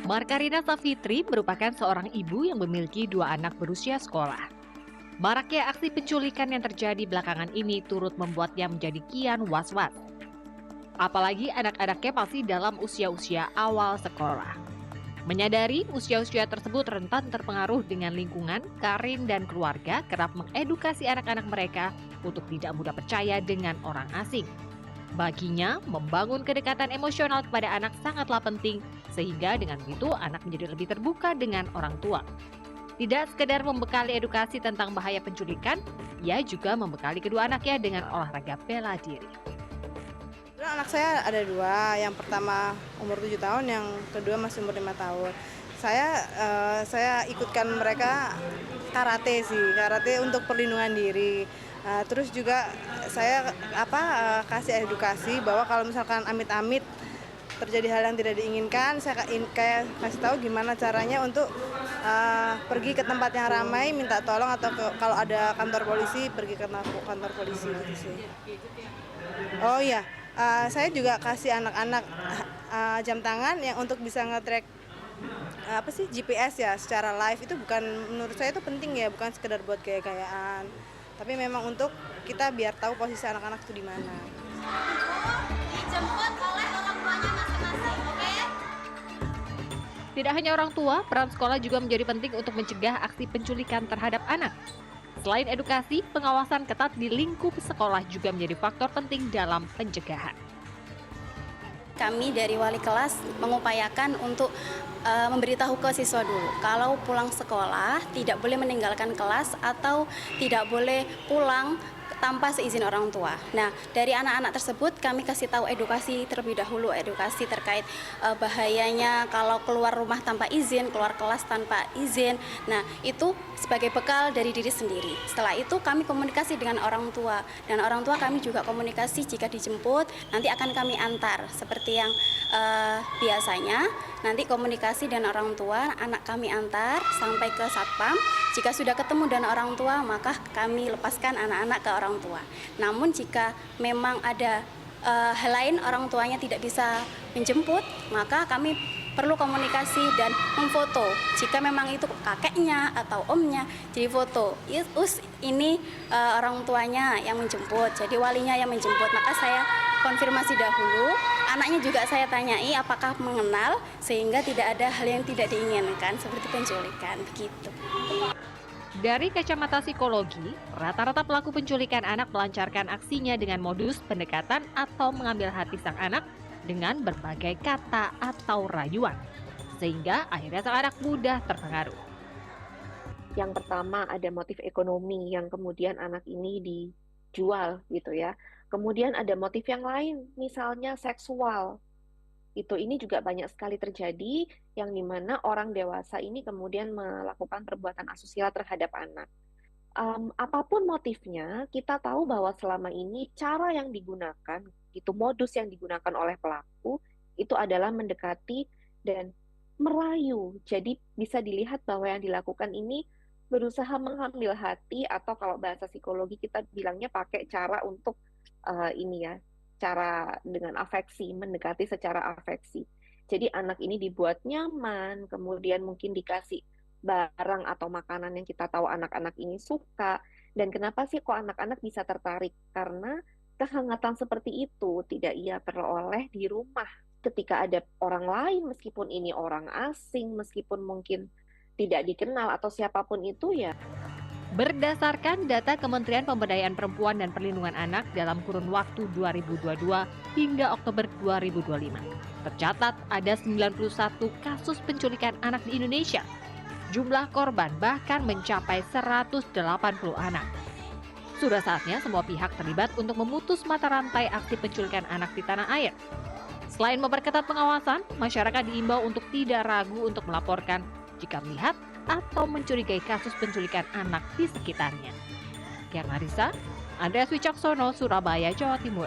Markarina Safitri merupakan seorang ibu yang memiliki 2 anak berusia sekolah. Maraknya aksi penculikan yang terjadi belakangan ini turut membuatnya menjadi kian was-was. Apalagi anak-anaknya masih dalam usia-usia awal sekolah. Menyadari usia-usia tersebut rentan terpengaruh dengan lingkungan, Karin dan keluarga kerap mengedukasi anak-anak mereka untuk tidak mudah percaya dengan orang asing. Baginya, membangun kedekatan emosional kepada anak sangatlah penting, sehingga dengan begitu anak menjadi lebih terbuka dengan orang tua. Tidak sekedar membekali edukasi tentang bahaya penculikan, ia juga membekali kedua anaknya dengan olahraga bela diri. Anak saya ada 2, yang pertama umur 7 tahun, yang kedua masih umur 5 tahun. Saya ikutkan mereka karate karate untuk perlindungan diri. Terus juga saya kasih edukasi bahwa kalau misalkan amit-amit terjadi hal yang tidak diinginkan, saya kayak kasih tahu gimana caranya untuk pergi ke tempat yang ramai, minta tolong, atau kalau ada kantor polisi, pergi ke kantor polisi gitu sih. Oh iya, saya juga kasih anak-anak jam tangan yang untuk bisa nge-track GPS ya secara live. Itu bukan, menurut saya itu penting ya, bukan sekedar buat gaya-gayaan, tapi memang untuk kita biar tahu posisi anak-anak itu di mana. Dijemput oleh orang tuanya masing-masing, oke? Tidak hanya orang tua, peran sekolah juga menjadi penting untuk mencegah aksi penculikan terhadap anak. Selain edukasi, pengawasan ketat di lingkup sekolah juga menjadi faktor penting dalam pencegahan. Kami dari wali kelas mengupayakan untuk memberitahu ke siswa dulu, kalau pulang sekolah tidak boleh meninggalkan kelas atau tidak boleh pulang tanpa seizin orang tua. Nah, dari anak-anak tersebut kami kasih tahu edukasi terlebih dahulu, edukasi terkait bahayanya kalau keluar rumah tanpa izin, keluar kelas tanpa izin. Nah, itu sebagai bekal dari diri sendiri. Setelah itu kami komunikasi dengan orang tua, dan orang tua kami juga komunikasi jika dijemput, nanti akan kami antar. Seperti yang biasanya, nanti komunikasi dengan orang tua, anak kami antar sampai ke satpam. Jika sudah ketemu dengan orang tua, maka kami lepaskan anak-anak ke orang tua. Namun jika memang ada hal lain, orang tuanya tidak bisa menjemput, maka kami perlu komunikasi dan memfoto. Jika memang itu kakeknya atau omnya, jadi foto. Ini orang tuanya yang menjemput, jadi walinya yang menjemput. Maka saya konfirmasi dahulu, anaknya juga saya tanyai apakah mengenal, sehingga tidak ada hal yang tidak diinginkan seperti penculikan, begitu. Dari kacamata psikologi, rata-rata pelaku penculikan anak melancarkan aksinya dengan modus pendekatan atau mengambil hati sang anak dengan berbagai kata atau rayuan, sehingga akhirnya sang anak mudah terpengaruh. Yang pertama ada motif ekonomi yang kemudian anak ini dijual gitu ya. Kemudian ada motif yang lain, misalnya seksual. Ini juga banyak sekali terjadi yang dimana orang dewasa ini kemudian melakukan perbuatan asusila terhadap anak. Apapun motifnya, kita tahu bahwa selama ini cara yang digunakan, modus yang digunakan oleh pelaku itu adalah mendekati dan merayu. Jadi bisa dilihat bahwa yang dilakukan ini berusaha mengambil hati, atau kalau bahasa psikologi kita bilangnya pakai cara untuk cara dengan afeksi, mendekati secara afeksi. Jadi anak ini dibuat nyaman, kemudian mungkin dikasih barang atau makanan yang kita tahu anak-anak ini suka. Dan kenapa sih kok anak-anak bisa tertarik? Karena kehangatan seperti itu tidak ia peroleh di rumah. Ketika ada orang lain, meskipun ini orang asing, meskipun mungkin tidak dikenal atau siapapun itu ya. Berdasarkan data Kementerian Pemberdayaan Perempuan dan Perlindungan Anak dalam kurun waktu 2022 hingga Oktober 2025, tercatat ada 91 kasus penculikan anak di Indonesia. Jumlah korban bahkan mencapai 180 anak. Sudah saatnya semua pihak terlibat untuk memutus mata rantai aksi penculikan anak di tanah air. Selain memperketat pengawasan, masyarakat diimbau untuk tidak ragu untuk melaporkan jika melihat atau mencurigai kasus penculikan anak di sekitarnya. Kian Marisa, Andreas Wicaksono, Surabaya, Jawa Timur.